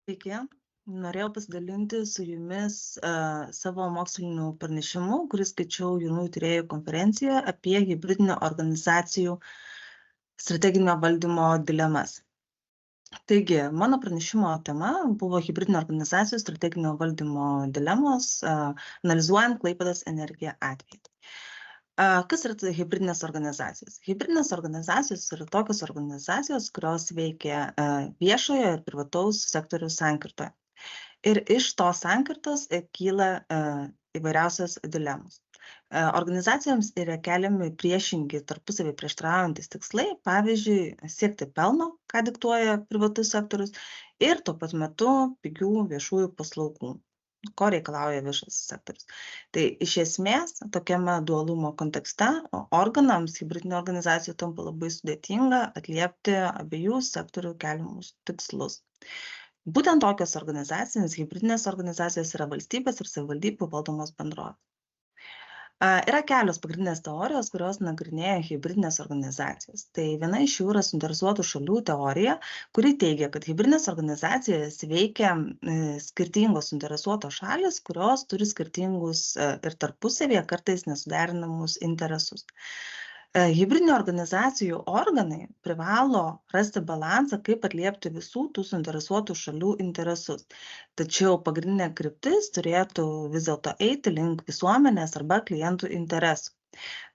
Sveiki, norėjau pasidalinti su jumis savo moksliniu pranešimu, kurį skaičiau jaunųjų tyrėjų konferencijoje apie hibridinių organizacijų strateginio valdymo dilemas. Taigi, mano pranešimo tema buvo hibridinių organizacijų strateginio valdymo dilemos, analizuojant Klaipėdos energiją atvejį. Kas yra hibridinės organizacijos? Hibridinės organizacijos yra tokios organizacijos, kurios veikia viešojo ir privataus sektorių sankirtoje. Ir iš tos sankirtos kyla įvairiausios dilemos. Organizacijoms yra keliami priešingi tarpusavį prieštaraujantis tikslai, pavyzdžiui, siekti pelno, ką diktuoja privatus sektorius, ir tuo pat metu pigių viešųjų paslaugų, ko reikalauja viešasis sektorius. Tai iš esmės, tokiame dualumo kontekste organams hibridinių organizacijų tampa labai sudėtinga atliepti abiejų sektorių keliamus tikslus. Būtent tokios organizacinės hibridinės organizacijos yra valstybės ir savivaldybių valdomos bendrovės. Yra kelios pagrindinės teorijos, kurios nagrinėja hibridinės organizacijas. Tai viena iš jų yra suinteresuotų šalių teorija, kuri teigia, kad hibridinės organizacijas veikia skirtingos suinteresuotos šalis, kurios turi skirtingus ir tarpusavėje kartais nesuderinamus interesus. Hibridinių organizacijų organai privalo rasti balansą, kaip atliepti visų tų suinteresuotų šalių interesus. Tačiau pagrindinė kryptis turėtų vis dėlto eiti link visuomenės arba klientų interesų.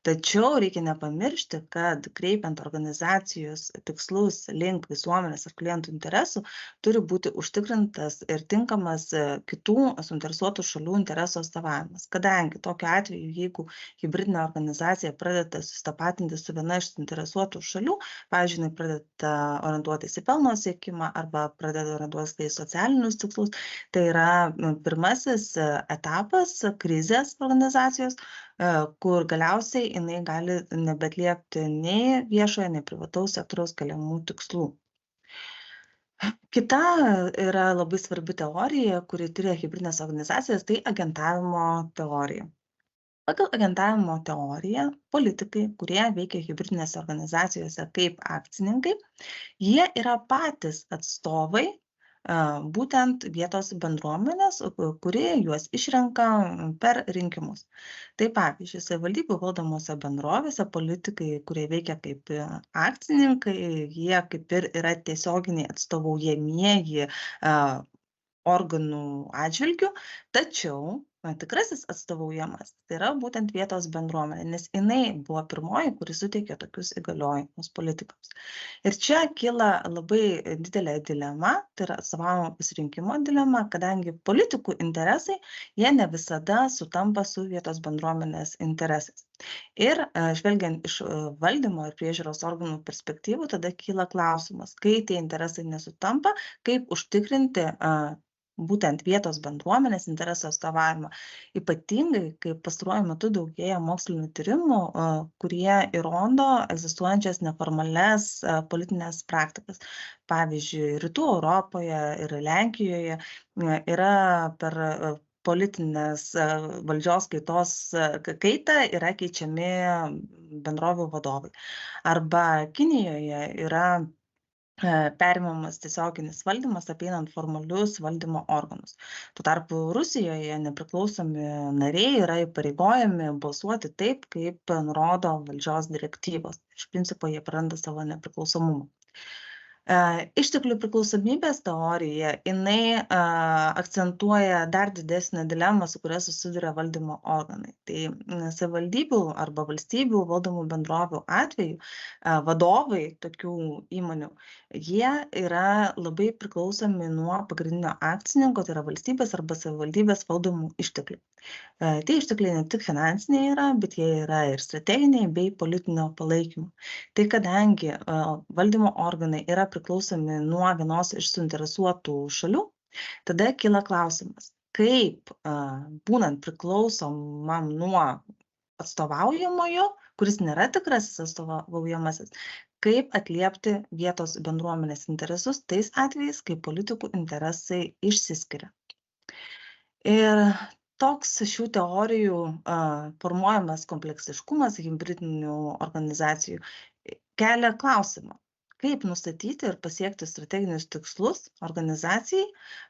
Tačiau reikia nepamiršti, kad kreipiant organizacijos tikslus link visuomenės ar klientų interesų, turi būti užtikrintas ir tinkamas kitų suinteresuotų šalių interesų atstovavimas. Kadangi tokiu atveju, jeigu hibridinė organizacija pradeda susitapatinti su viena iš suinteresuotų šalių, pavyzdžiui, jinai pradeda orientuotis į pelno siekimą arba pradeda orientuotis į socialinius tikslus, tai yra pirmasis etapas krizės organizacijos, kur galiausiai jinai gali nebeatliepti nei viešojo, nei privataus sektoriaus keliamų tikslų. Kita yra labai svarbi teorija, kuri tyria hibridinės organizacijas, tai agentavimo teorija. Pagal agentavimo teoriją, politikai, kurie veikia hibridinėse organizacijose kaip akcininkai, jie yra patys atstovai būtent vietos bendruomenės, kuri juos išrenka per rinkimus. Tai pavyzdžiui, savivaldybių valdomose bendrovėse politikai, kurie veikia kaip akcininkai, jie kaip ir yra tiesioginiai atstovaujamieji organų atžvilgių, tačiau tikrasis atstovaujamas tai yra būtent vietos bendruomenė, nes jinai buvo pirmoji, kuri suteikė tokius įgaliojimus politikams. Ir čia kyla labai didelė dilema, tai yra atstovavimo pasirinkimo dilema, kadangi politikų interesai, jie ne visada sutampa su vietos bendruomenės interesais. Ir žvelgiant iš valdymo ir priežiūros organų perspektyvų, tada kyla klausimas, kai tie interesai nesutampa, kaip užtikrinti būtent vietos bendruomenės interesų atstovavimą. Ypatingai, kai pastaruoju metu daugėja mokslinių tyrimų, kurie įrodo egzistuojančias neformalias politinės praktikas. Pavyzdžiui, Rytų Europoje ir Lenkijoje yra per politinės valdžios kaitos kaitą yra keičiami bendrovių vadovai. Arba Kinijoje yra perimamas tiesioginis valdymas apeinant formalius valdymo organus. Tuo tarpu Rusijoje nepriklausomi nariai yra įpareigojami balsuoti taip, kaip nurodo valdžios direktyvos. Iš principo jie praranda savo nepriklausomumą. Išteklių priklausomybės teorija, jinai akcentuoja dar didesnę dilemą, su kuria susiduria valdymo organai. Tai savivaldybių arba valstybių valdomų bendrovių atveju vadovai tokių įmonių, jie yra labai priklausomi nuo pagrindinio akcininko, tai yra valstybės arba savivaldybės valdomų išteklių. Tie ištekliai ne tik finansiniai yra, bet jie yra ir strateginiai bei politinio palaikymo. Tai kadangi valdymo organai yra priklausomi nuo vienos iš suinteresuotų šalių, tada kyla klausimas, kaip būnant priklausomam nuo atstovaujamojo, kuris nėra tikrasis atstovaujamasis, kaip atliepti vietos bendruomenės interesus tais atvejais, kai politikų interesai išsiskiria. Ir toks šių teorijų formuojamas kompleksiškumas hibridinių organizacijų kelia klausimą, kaip nustatyti ir pasiekti strateginius tikslus organizacijai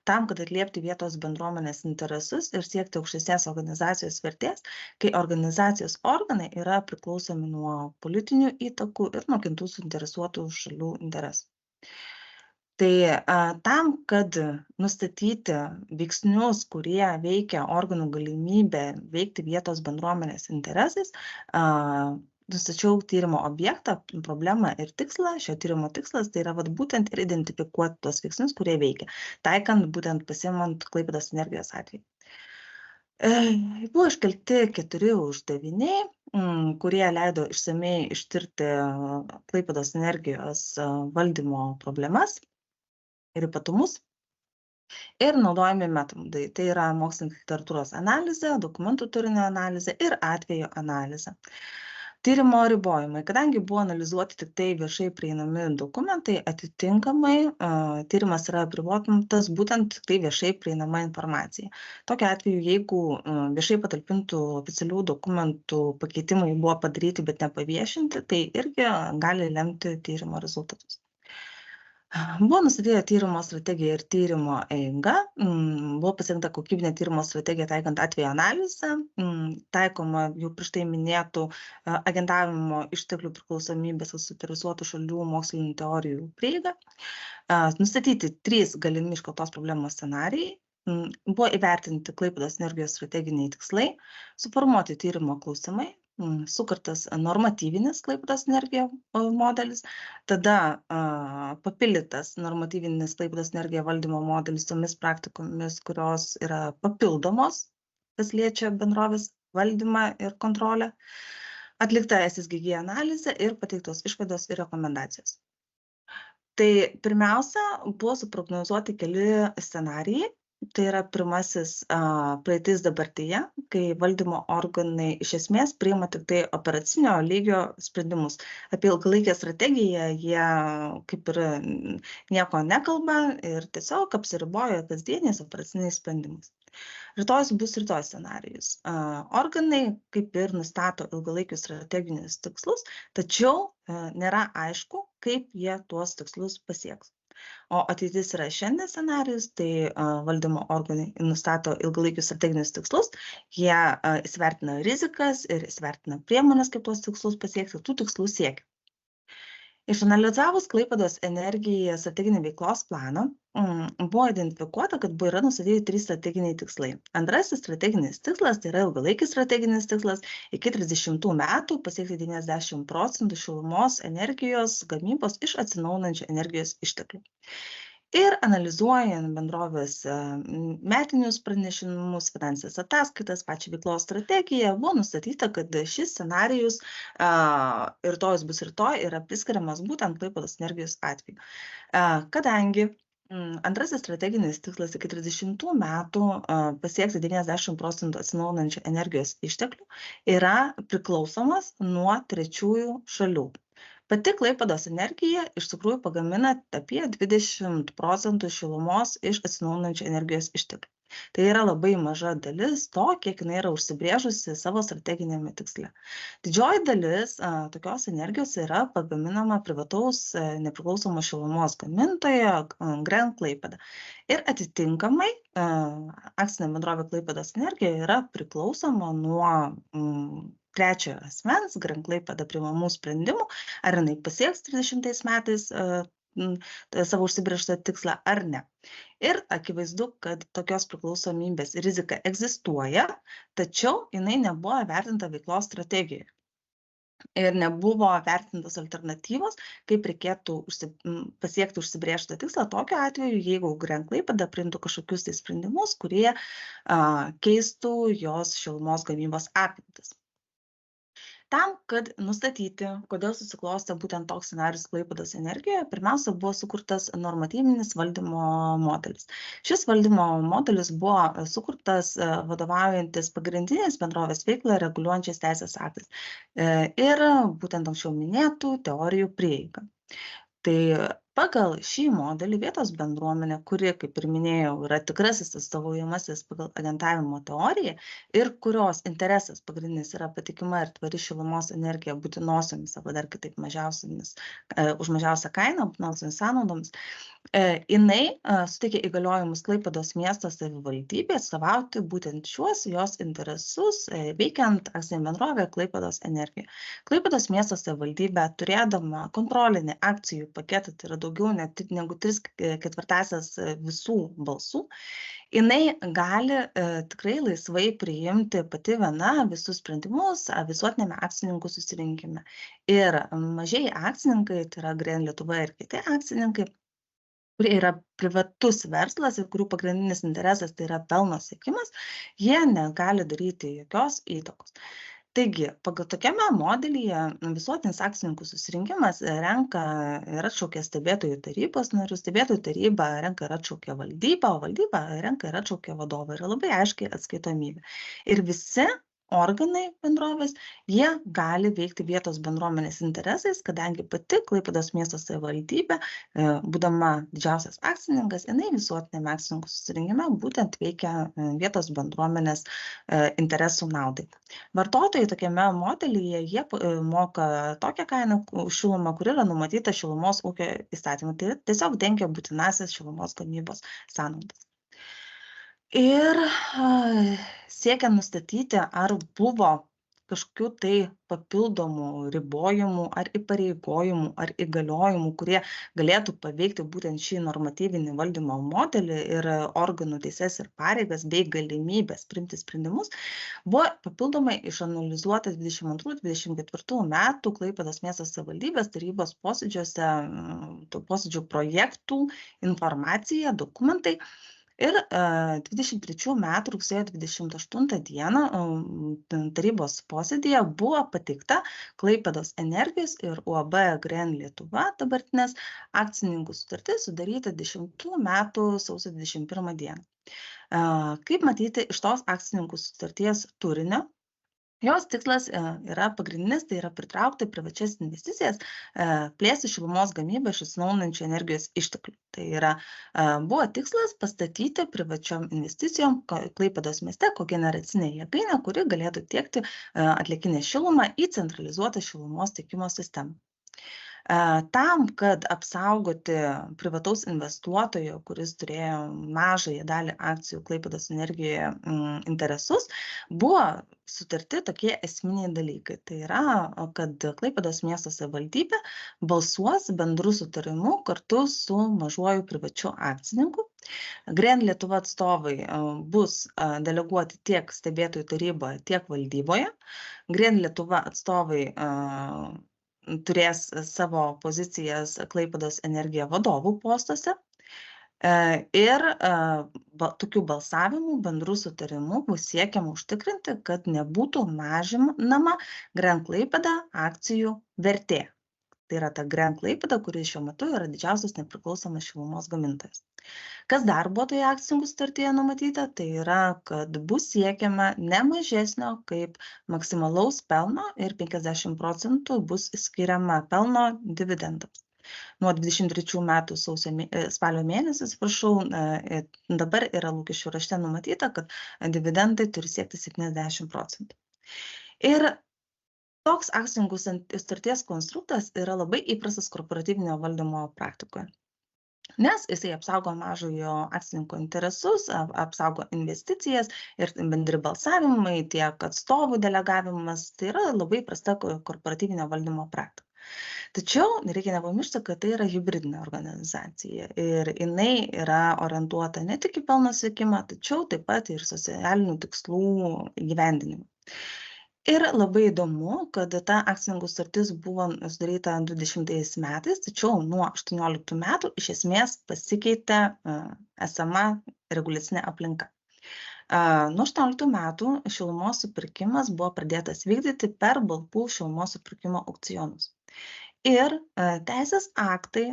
tam, kad atliepti vietos bendruomenės interesus ir siekti aukštesnės organizacijos vertės, kai organizacijos organai yra priklausomi nuo politinių įtakų ir nuo kitų suinteresuotų šalių interesų. Tai tam, kad nustatyti veiksnius, kurie veikia organų galimybę veikti vietos bendruomenės interesais, nustačiau tyrimo objektą, problemą ir tikslą. Šio tyrimo tikslas tai yra būtent ir identifikuoti tuos veiksnius, kurie veikia, taikant būtent pasiimant Klaipėdos energijos atvejį. Buvo iškelti 4 uždaviniai, kurie leido išsamei ištirti Klaipėdos energijos valdymo problemas ir ypatumus ir naudojami metodai. Tai yra mokslinės literatūros analizė, dokumentų turinio analizė ir atvejo analizė. Tyrimo ribojimai. Kadangi buvo analizuoti tik tai viešai prieinami dokumentai, atitinkamai tyrimas yra apribotas būtent tik tai viešai prieinama informacija. Tokiu atveju, jeigu viešai patalpintų oficialių dokumentų pakeitimai buvo padaryti, bet nepaviešinti, tai irgi gali lemti tyrimo rezultatus. Buvo nustatyta tyrimo strategija ir tyrimo eiga, buvo pasirinkta kokybinė tyrimo strategija taikant atvejo analizę, taikoma jau prieš tai minėtų agentavimo išteklių priklausomybės suinteresuotų šalių mokslinių teorijų prieiga, nustatyti 3 galimi iškeltos problemos scenarijai, buvo įvertinti Klaipėdos energijos strateginiai tikslai, suformuoti tyrimo klausimai, sukurtas normatyvinis Klaipėdos energija modelis, tada papildytas normatyvinis Klaipėdos energija valdymo modelis tomis praktikomis, kurios yra papildomos, kas liečia bendrovės valdymą ir kontrolę, atlikta SSGG analizė ir pateiktos išvados ir rekomendacijos. Tai pirmiausia, buvo suprognozuoti keli scenarijai. Tai yra pirmasis praeitis dabartyje, kai valdymo organai iš esmės priima tik tai operacinio lygio sprendimus. Apie ilgalaikę strategiją jie kaip ir nieko nekalba ir tiesiog apsiriboja kasdieniais operaciniais sprendimais. Rytojus bus rytoj scenarijus. Organai kaip ir nustato ilgalaikius strateginius tikslus, tačiau nėra aišku, kaip jie tuos tikslus pasieks. O ateitis yra šiandien scenarijus, tai valdymo organai nustato ilgalaikius strateginius tikslus, jie įsivertina rizikas ir įsivertina priemonės, kaip tuos tikslus pasiekti, tų tikslų siekia. Išanalizavus Klaipėdos energiją strateginį veiklos planą, buvo identifikuota, kad yra nustatyti 3 strateginiai tikslai. Antrasis strateginis tikslas, tai yra ilgalaikis strateginis tikslas, iki 30 metų pasiekti 90% šilumos energijos gamybos iš atsinaujinančių energijos išteklių. Ir analizuojant bendrovės metinius pranešimus, finansinės ataskaitas, pačią veiklos strategiją, buvo nustatyta, kad šis scenarijus rytojus bus rytoj yra priskiriamas būtent Klaipėdos energijos atveju. Kadangi antrasis strateginis tikslas iki 30 metų pasiekti 90% atsinaujinančių energijos išteklių yra priklausomas nuo trečiųjų šalių. Pati Klaipėdos energija iš tikrųjų pagamina apie 20% šilumos iš atsinaujinančių energijos išteklių. Tai yra labai maža dalis to, kiek jinai yra užsibrėžusi savo strateginėme tiksle. Didžioji dalis tokios energijos yra pagaminama privataus nepriklausomo šilumos gamintojo Gren Klaipėda. Ir atitinkamai akcinė bendrovė Klaipėdos energija yra priklausoma nuo trečiojo asmens, Gren Klaipėda priimamų sprendimų, ar jinai pasieks 30 metais savo užsibrėžtą tikslą ar ne. Ir akivaizdu, kad tokios priklausomybės rizika egzistuoja, tačiau jinai nebuvo vertinta veiklos strategijoje. Ir nebuvo vertintos alternatyvos, kaip reikėtų pasiekti užsibrėžtą tikslą tokiu atveju, jeigu Gren Klaipėda priimtų kažkokius tai sprendimus, kurie keistų jos šilumos gamybos apimtis. Tam, kad nustatyti, kodėl susiklostė būtent toks scenarijus Klaipėdos energijoje, pirmiausia buvo sukurtas normatyvinis valdymo modelis. Šis valdymo modelis buvo sukurtas vadovaujantis pagrindinės bendrovės veiklą reguliuojančiais teisės aktais ir būtent anksčiau minėtų teorijų prieiga. Tai Pagal šį modelį vietos bendruomenė, kuri, kaip ir minėjau, yra tikrasis atstovaujamasis pagal agentavimo teoriją ir kurios interesas pagrindinis yra patikima ir tvari šilumos energija būtinosiomis arba dar kitaip mažiausiamis, už mažiausią kainą, būtinosiomis sąnaudomis, jinai suteikia įgaliojimus Klaipėdos miesto savivaldybei atstovauti būtent šiuos jos interesus, veikiant akcinę bendrovę Klaipėdos energija. Klaipėdos miesto savivaldybė, turėdama kontrolinį akcijų paketą, tai yra daugiau negu 3/4 visų balsų, jinai gali tikrai laisvai priimti pati viena visus sprendimus visuotiniame akcininkų susirinkime. Ir mažieji akcininkai, tai yra Gren Lietuva ir kiti akcininkai, kurie yra privatus verslas ir kurių pagrindinis interesas tai yra pelno siekimas, jie negali daryti jokios įtakos. Taigi, pagal tokiame modelyje visuotinis akcininkų susirinkimas renka ir atšaukia stebėtojų tarybos narius, stebėtojų taryba renka ir atšaukia valdybą, o valdyba renka ir atšaukia vadovą. Yra labai aiškiai atskaitomybė. Ir visi organai bendrovės, jie gali veikti vietos bendruomenės interesais, kadangi pati Klaipėdos miesto savivaldybė, būdama didžiausias akcininkas, jinai visuotiniame akcininkų susirinkime būtent veikia vietos bendruomenės interesų naudai. Vartotojai tokiame modelyje, jie moka tokią kainą už šilumą, kuri yra numatyta šilumos ūkio įstatymu. Tai tiesiog dengia būtinasias šilumos gamybos sąnaudas. Ir siekiant nustatyti, ar buvo kažkokių tai papildomų ribojimų ar įpareigojimų ar įgaliojimų, kurie galėtų paveikti būtent šį normatyvinį valdymo modelį ir organų teises ir pareigas bei galimybės priimti sprendimus, buvo papildomai išanalizuota 22-24 metų Klaipėdos miesto savivaldybės tarybos posėdžiuose, posėdžių projektų informacija, dokumentai. Ir 23 metų rugsėjo 28 dieną tarybos posėdėje buvo pateikta Klaipėdos energijos ir UAB Gren Lietuva dabartinės akcininkų sutartis sudaryta 10 metų sausio 21 dieną. Kaip matyti iš tos akcininkų sutarties turinio, jos tikslas yra pagrindinis, tai yra pritraukti privačias investicijas, plėsti šilumos gamybą iš atsinaujinančių energijos išteklių. Tai yra, buvo tikslas pastatyti privačiom investicijom Klaipėdos mieste kogeneracinę jėgainę, kuri galėtų tiekti atliekinę šilumą į centralizuotą šilumos tiekimo sistemą. Tam, kad apsaugoti privataus investuotojo, kuris turėjo mažąją dalį akcijų Klaipėdos energijoje interesus, buvo sutarti tokie esminiai dalykai. Tai yra, kad Klaipėdos miesto savivaldybė balsuos bendru sutarimu kartu su mažuoju privačiu akcininku. Gren Lietuva atstovai bus deleguoti tiek stebėtojų taryboje, tiek valdyboje. Gren Lietuva atstovai turės savo pozicijas Klaipėdos energija vadovų postuose ir tokių balsavimų bendrų sutarimų bus siekiama užtikrinti, kad nebūtų mažinama Gren Klaipėda akcijų vertė. Tai yra ta Gren Klaipėda, kuri šiuo metu yra didžiausias nepriklausomas šilumos gamintojas. Kas dar buvo toje akcininkų sutartyje numatyta, tai yra, kad bus siekiama ne mažesnio kaip maksimalaus pelno ir 50% bus skiriama pelno dividendams. Nuo 23 metų spalio mėnesį, dabar yra lūkesčių rašte numatyta, kad dividendai turi siekti 70%. Ir toks akcininkų sutarties konstruktas yra labai įprastas korporatyvinio valdymo praktikoje. Nes jisai apsaugo mažojo akcininko interesus, apsaugo investicijas ir bendri balsavimai, tiek atstovų delegavimas, tai yra labai prasta korporatyvinio valdymo praktika. Tačiau reikia nepamiršti, kad tai yra hibridinė organizacija ir jinai yra orientuota ne tik į pelno siekimą, tačiau taip pat ir socialinių tikslų įgyvendinimą. Ir labai įdomu, kad ta akcininkų sutartis buvo sudaryta 20 metais, tačiau nuo 18 metų iš esmės pasikeitė esama reguliacinė aplinka. Nuo 18 metų šilumos supirkimas buvo pradėtas vykdyti per balpų šilumos supirkimo aukcionus. Ir teisės aktai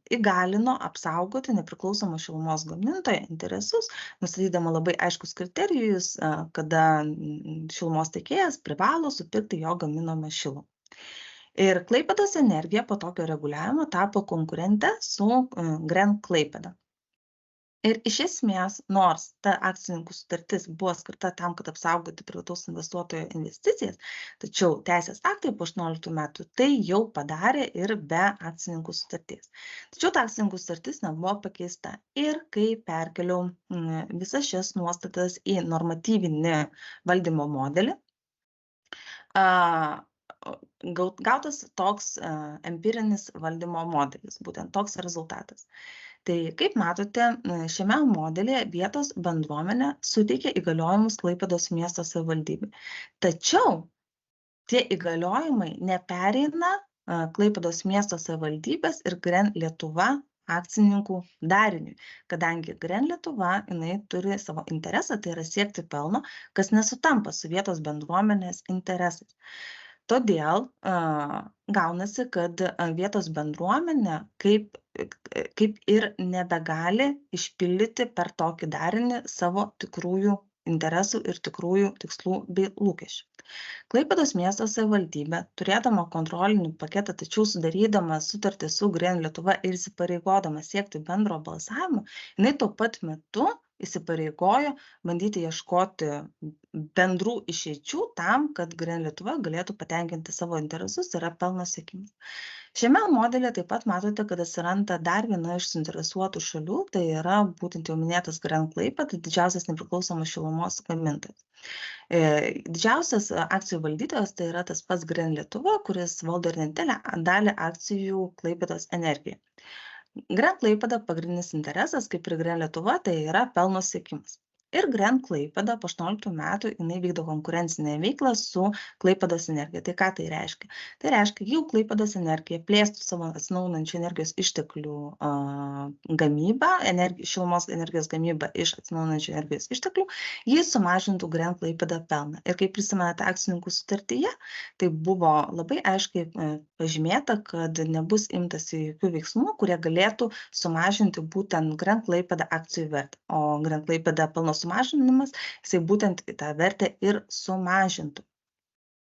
įgalino apsaugoti nepriklausomą šilumos gamintojo interesus, nustatydama labai aiškus kriterijus, kada šilumos tiekėjas privalo supirkti jo gaminamą šilumą. Ir Klaipėdos Energija po tokio reguliavimo tapo konkurente su Gren Klaipėda. Ir iš esmės, nors ta akcininkų sutartis buvo skirta tam, kad apsaugoti privataus investuotojo investicijas, tačiau teisės aktai po 18 metų tai jau padarė ir be akcininkų sutarties. Tačiau ta akcininkų sutartis nebuvo pakeista. Ir kai perkeliau visas šias nuostatas į normatyvinį valdymo modelį, gautas toks empirinis valdymo modelis, būtent toks rezultatas. Tai kaip matote, šiame modelėje vietos bendruomenė suteikia įgaliojimus Klaipėdos miesto savivaldybei. Tačiau tie įgaliojimai nepereina Klaipėdos miesto savivaldybės ir Gren Lietuva akcininkų dariniui, kadangi Gren Lietuva jinai turi savo interesą, tai yra siekti pelno, kas nesutampa su vietos bendruomenės interesais. Todėl gaunasi, kad vietos bendruomenė kaip ir nebegali išpildyti per tokį darinį savo tikrųjų interesų ir tikrųjų tikslų bei lūkesčių. Klaipėdos miesto savivaldybė, turėdama kontrolinį paketą, tačiau sudarydama sutartį su Gren Lietuva ir įsipareigodama siekti bendro balsavimo, jinai tuo pat metu įsipareigojo bandyti ieškoti bendrų išeičių tam, kad Gren Lietuva galėtų patenkinti savo interesus, tai yra pelno siekimas. Šiame modelėje taip pat matote, kad atsiranda dar viena iš suinteresuotų šalių, tai yra būtent jau minėtas Gren Klaipėda, didžiausias nepriklausomas šilumos gamintojas. Didžiausias akcijų valdytojas tai yra tas pats Gren Lietuva, kuris valdo ir nedidelę dalį akcijų Klaipėdos Energijai. Gren Klaipėda pagrindinis interesas, kaip ir Gren Lietuva, tai yra pelno siekimas. Ir Gren Klaipėda po 18 metų jinai vykdo konkurencinę veiklą su Klaipėdos Energija. Tai ką tai reiškia? Tai reiškia, jeigu Klaipėdos Energija plėstų savo atsinaujinančių energijos išteklių gamybą, šilumos energijos gamybą iš atsinaujinančių energijos išteklių, jis sumažintų Gren Klaipėda pelną. Ir kaip prisimenate akcininkų sutartyje, tai buvo labai aiškiai pažymėta, kad nebus imtasi jokių veiksmų, kurie galėtų sumažinti būtent Gren Klaipėda akcijų vertę. O Gren Klaipėda pelno sumažinimas, jisai būtent tą vertę ir sumažintų.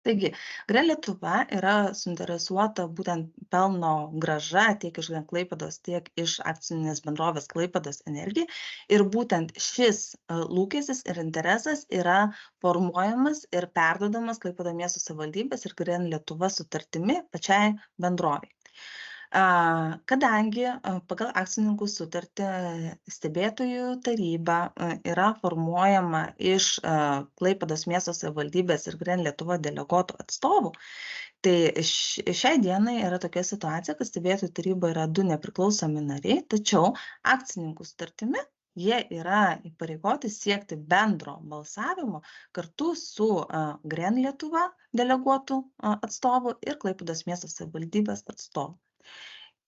Taigi, Gren Lietuva yra suinteresuota būtent pelno grąža tiek iš Gren Klaipėdos, tiek iš akcinės bendrovės Klaipėdos Energija. Ir būtent šis lūkestis ir interesas yra formuojamas ir perduodamas Klaipėdos miesto savivaldybės ir Gren Lietuva sutartimi pačiai bendrovei. Kadangi pagal akcininkų sutartį stebėtojų taryba yra formuojama iš Klaipėdos miesto savivaldybės ir Gren Lietuva deleguotų atstovų, tai šiai dienai yra tokia situacija, kad stebėtojų taryba yra 2 nepriklausomi nariai, tačiau akcininkų sutartimi jie yra įpareigoti siekti bendro balsavimo kartu su Gren Lietuva deleguotų atstovų ir Klaipėdos miesto savivaldybės atstovų.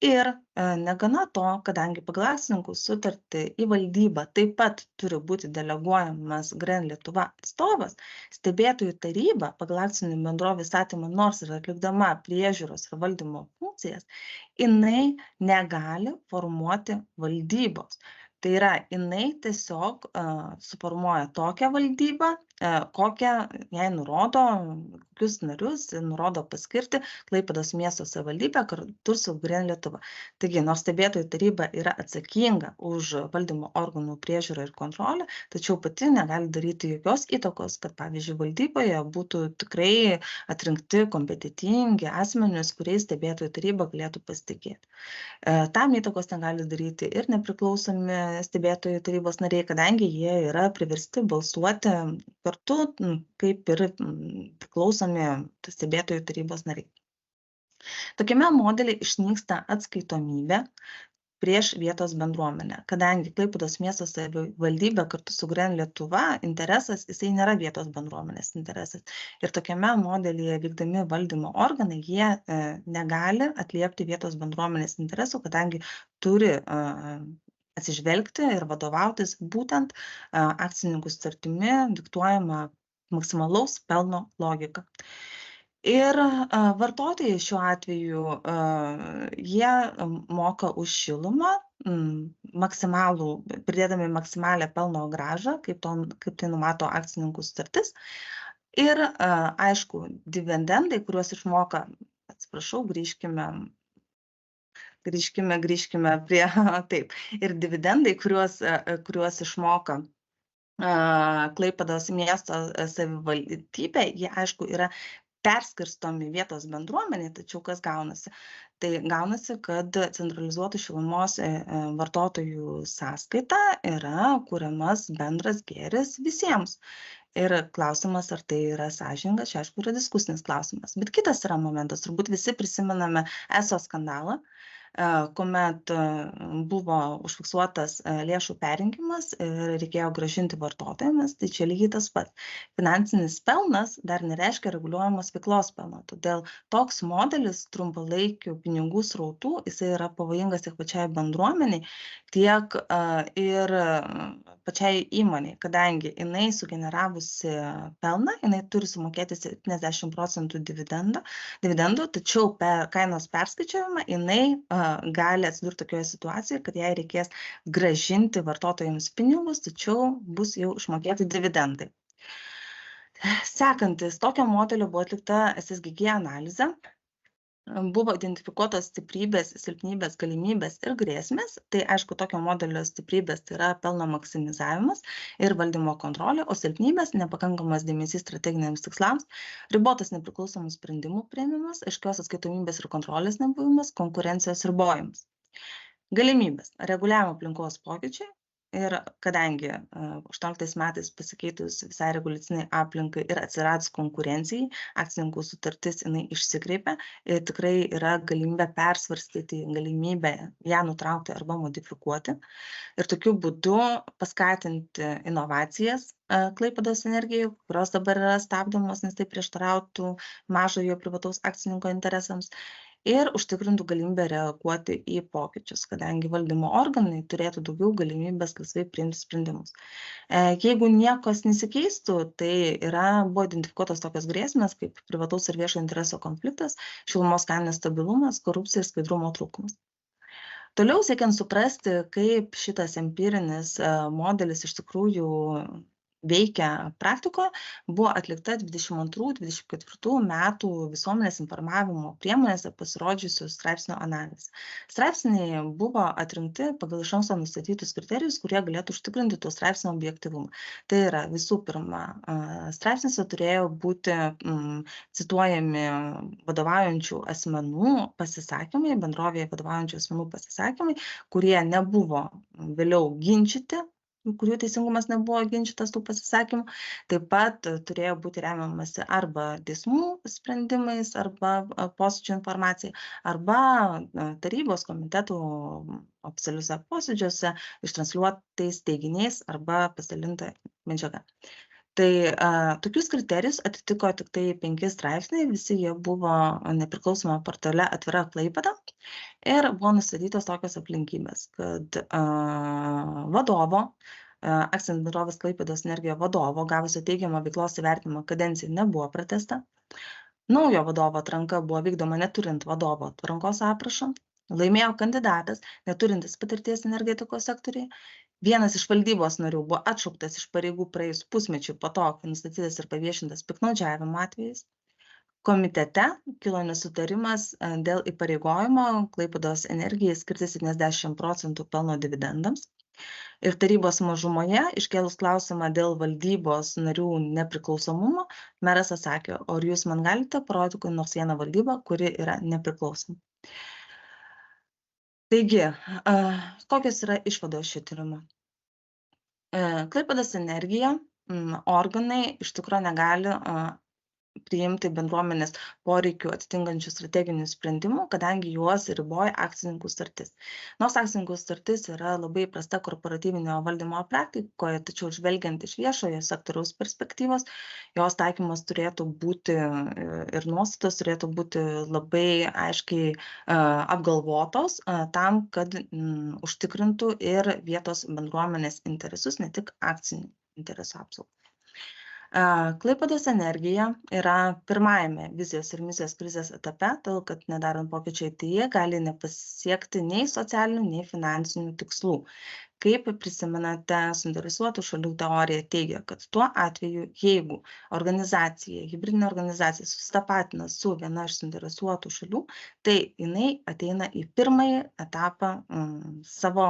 Ir negana to, kadangi pagal akcininkų sutartį į valdybą taip pat turi būti deleguojamas Gren Lietuva atstovas, stebėtojų taryba pagal akcinių bendrovių įstatymą nors ir atlikdama priežiūros ir valdymo funkcijas, jinai negali formuoti valdybos. Tai yra, jinai tiesiog suformuoja tokią valdybą, kokią jai nurodo, kokius narius nurodo paskirti Klaipėdos miesto savivaldybė kartu su Gren Lietuva. Taigi, nors stebėtojų taryba yra atsakinga už valdymo organų priežiūrą ir kontrolę, tačiau pati negali daryti jokios įtakos, kad, pavyzdžiui, valdyboje būtų tikrai atrinkti kompetitingi asmenys, kuriais stebėtojų taryba galėtų pasitikėti. Tam įtakos negali daryti ir nepriklausomi stebėtojų tarybos nariai, kadangi jie yra priversti balsuoti kartu, kaip ir priklausomi stebėtojų tarybos nariai. Tokiame modelį išnyksta atskaitomybė prieš vietos bendruomenę, kadangi Klaipėdos miesto savivaldybė kartu su Gren Lietuva interesas, jisai nėra vietos bendruomenės interesas. Ir tokiame modelyje vykdami valdymo organai, jie negali atliepti vietos bendruomenės interesų, kadangi turi atsižvelgti ir vadovautis būtent akcininkų sutartimi diktuojama maksimalaus pelno logika. Ir vartotojai šiuo atveju jie moka už šilumą pridėdami maksimalią pelno grąžą, kaip tai numato akcininkų sutartis. Ir aišku, dividendai, kuriuos išmoka atsiprašau, grįžkime prie taip. Ir dividendai, kuriuos išmoka Klaipėdos miesto savivaldybė, jie aišku yra perskirstomi vietos bendruomeniai, tačiau kas gaunasi? Tai gaunasi, kad centralizuotų šilumos vartotojų sąskaita yra kuriamas bendras gėris visiems. Ir klausimas, ar tai yra sąžininga, čia aišku yra diskusinis klausimas. Bet kitas yra momentas, turbūt visi prisimename ESO skandalą, kuomet buvo užfiksuotas lėšų perrinkimas ir reikėjo grąžinti vartotojams, tai čia lygiai tas pats. Finansinis pelnas dar nereiškia reguliuojamos veiklos pelno, todėl toks modelis trumpalaikių pinigų srautų, jisai yra pavojingas tiek pačiai bendruomeniai, tiek ir pačiai įmoniai, kadangi jinai sugeneravusi pelną, jinai turi sumokėti 70% dividendų, tačiau per kainos perskaičiavimą jinai gali atsidurti tokioje situacijoje, kad jai reikės grąžinti vartotojams pinigus, tačiau bus jau išmokėti dividendai. Sekantis, tokio modelio buvo atlikta SSGG analizė. Buvo identifikuotos stiprybės, silpnybės, galimybės ir grėsmės. Tai aišku, tokio modelio stiprybės tai yra pelno maksimizavimas ir valdymo kontrolė, o silpnybės nepakankamas dėmesys strateginiams tikslams, ribotas nepriklausomų sprendimų priėmimas, aiškios atskaitomybės ir kontrolės nebuvimas, konkurencijos ribojimas. Galimybės - reguliavimo aplinkos pokyčiai. Ir kadangi 18 metais pasikeitus visai reguliaciniai aplinkai ir atsiradus konkurencijai, akcininkų sutartis jinai išsikreipia ir tikrai yra galimybė persvarstyti galimybę ją nutraukti arba modifikuoti. Ir tokiu būdu paskatinti inovacijas Klaipėdos Energijai, kurios dabar yra stabdomos, nes tai prieštarautų mažojo privataus akcininko interesams. Ir užtikrintų galimybę reaguoti į pokyčius, kadangi valdymo organai turėtų daugiau galimybės laisvai priimti sprendimus. Jeigu niekas nesikeistų, tai buvo identifikuotos tokios grėsmės kaip privataus ir viešo intereso konfliktas, šilumos kainų nestabilumas, korupcija ir skaidrumo trūkumas. Toliau siekiant suprasti, kaip šitas empirinis modelis iš tikrųjų veikia praktikoje, buvo atlikta 22-24 metų visuomenės informavimo priemonėse pasirodžiusių straipsnių analizė. Straipsniai buvo atrinkti pagal iš anksto nustatytus kriterijus, kurie galėtų užtikrinti tų straipsnių objektyvumą. Tai yra, visų pirma, straipsniuose turėjo būti cituojami vadovaujančių asmenų pasisakymai, bendrovėje vadovaujančių asmenų pasisakymai, kurie nebuvo vėliau ginčyti, kurių teisingumas nebuvo ginčytas tų pasisakymų. Taip pat turėjo būti remiamasi arba teismų sprendimais, arba posėdžių informacija, arba tarybos komitetų oficialiuose posėdžiuose ištransliuotais teiginiais arba pasidalinta medžiaga. Tai tokius kriterijus atitiko tik tai 5 straipsniai, visi jie buvo nepriklausoma portale Atvira Klaipėda ir buvo nustatytos tokios aplinkybės, kad vadovo, akcinės bendrovės Klaipėdos Energija vadovo gavusio teigiamą veiklos įvertinimo kadencija nebuvo pratęsta. Naujo vadovo atranka buvo vykdoma neturint vadovo atrankos aprašo. Laimėjo kandidatas, neturintis patirties energetikos sektoriai. Vienas iš valdybos narių buvo atšauktas iš pareigų praėjus pusmečiui po to, kai nustatytas ir paviešintas piktnaudžiavimo atvejais. Komitete kilo nesutarimas dėl įpareigojimo Klaipėdos Energijai skirti 70% pelno dividendams. Ir tarybos mažumoje, iškėlus klausimą dėl valdybos narių nepriklausomumo, meras atsakė, o ar jūs man galite parodyti nors vieną valdybą, kuri yra nepriklausoma. Taigi, kokios yra išvados šio tyrimo? Klaipėdos Energija organai iš tikrųjų negali priimti bendruomenės poreikių atitinkančių strateginių sprendimų, kadangi juos riboja akcininkų sutartis. Nors akcininkų sutartis yra labai prasta korporatyvinio valdymo praktikoje, tačiau žvelgiant iš viešojo sektoriaus perspektyvos, jos taikymas turėtų būti ir nuostatos turėtų būti labai aiškiai apgalvotos tam, kad užtikrintų ir vietos bendruomenės interesus, ne tik akcininkų interesų apsaugą. Klaipėdos Energija yra pirmajame vizijos ir misijos krizės etape, todėl kad nedarant pokyčių ateityje gali nepasiekti nei socialinių, nei finansinių tikslų. Kaip prisimenate, suinteresuotų šalių teorija teigia, kad tuo atveju, jeigu hibridinė organizacija susitapatina su viena iš suinteresuotų šalių, tai jinai ateina į pirmąjį etapą savo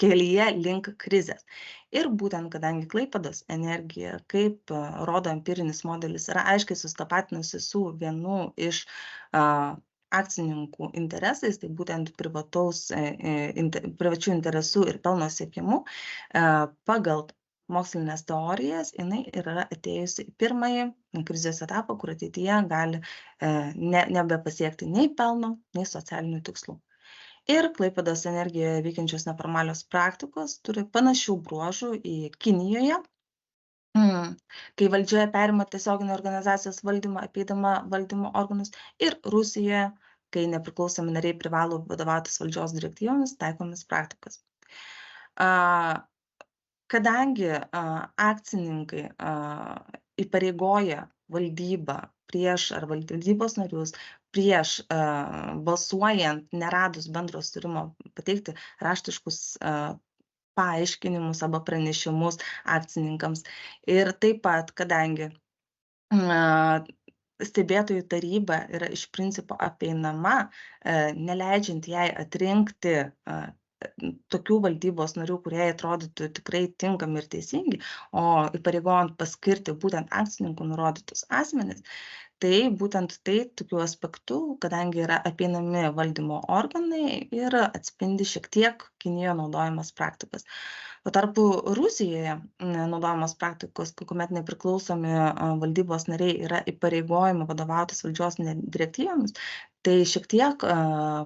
kelyje link krizės. Ir būtent kadangi Klaipėdos energija, kaip rodo empirinis modelis, yra aiškiai susitapatinusi su vienu iš akcininkų interesais, tai būtent privačių interesų ir pelno siekimu, pagal mokslinės teorijas jinai yra atėjusi į pirmąjį krizės etapą, kur ateityje gali nebepasiekti nei pelno, nei socialinių tikslų. Ir Klaipėdos energijoje veikiančios neformalios praktikos turi panašių bruožų į Kinijoje, kai valdžia perima tiesioginį organizacijos valdymą, apeidama valdymo organus, ir Rusijoje, kai nepriklausomi nariai privalo vadovautis valdžios direktyvomis, taikomis praktikas. Kadangi akcininkai įpareigoja valdybą prieš ar valdybos narius prieš balsuojant neradus bendro sutarimo pateikti raštiškus paaiškinimus arba pranešimus akcininkams. Ir taip pat, kadangi stebėtojų taryba yra iš principo apeinama, neleidžiant jai atrinkti tokių valdybos narių, kurie atrodytų tikrai tinkami ir teisingi, o įpareigojant paskirti būtent akcininkų nurodytus asmenis, tai būtent tai tokiu aspektu, kadangi yra apeinami valdymo organai ir atspindi šiek tiek Kinijoje naudojamas praktikas. Tuo tarpu Rusijoje naudojamos praktikos, kuomet nepriklausomi valdybos nariai yra įpareigojami vadovautis valdžios direktyvomis, tai šiek tiek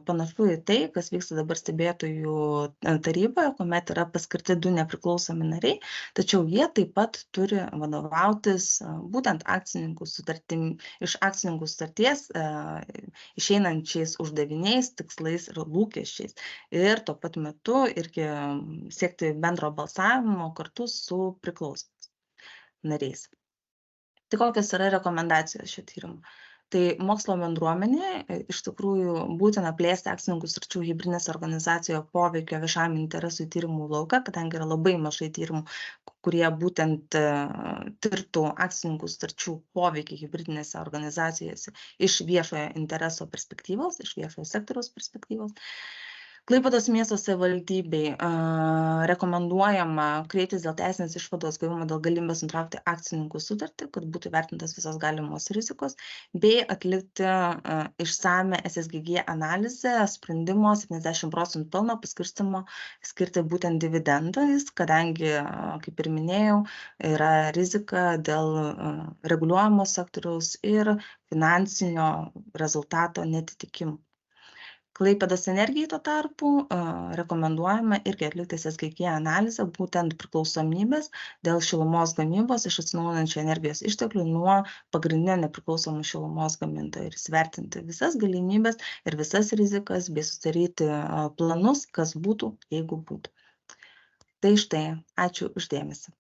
panašu į tai, kas vyksta dabar stebėtojų taryboje, kuomet yra paskirti 2 nepriklausomi nariai, tačiau jie taip pat turi vadovautis būtent iš akcininkų sutarties išeinančiais uždaviniais, tikslais ir lūkesčiais. Ir tuo pat metu irgi siekti bendro balsavimo kartu su priklausomais nariais. Tai kokios yra rekomendacijos šio tyrimo? Tai mokslo bendruomenė iš tikrųjų būtina plėsti akcininkų sutarčių hibridinės organizacijos poveikio viešajam interesui tyrimų lauką, kadangi yra labai mažai tyrimų, kurie būtent tirtų akcininkų sutarčių poveikį hibridinėse organizacijose iš viešojo intereso perspektyvos, iš viešojo sektoriaus perspektyvos. Klaipėdos miesto savivaldybei rekomenduojama kreiptis dėl teisinės išvados gavimo dėl galimybės nutraukti akcininkų sutartį, kad būtų vertintas visos galimos rizikos, bei atlikti išsame SSGG analizę sprendimo 70% pelno paskirstymo skirti būtent dividendais, kadangi, kaip ir minėjau, yra rizika dėl reguliuojamo sektoriaus ir finansinio rezultato netitikimų. Klaipėdos energijai tuo tarpu rekomenduojama irgi atlikti SSGG analizę būtent priklausomybės dėl šilumos gamybos iš atsinaujinančių energijos išteklių nuo pagrindinio nepriklausomų šilumos gamintojų ir įsivertinti visas galimybes ir visas rizikas bei sudaryti planus, kas būtų, jeigu būtų. Tai štai, ačiū už dėmesį.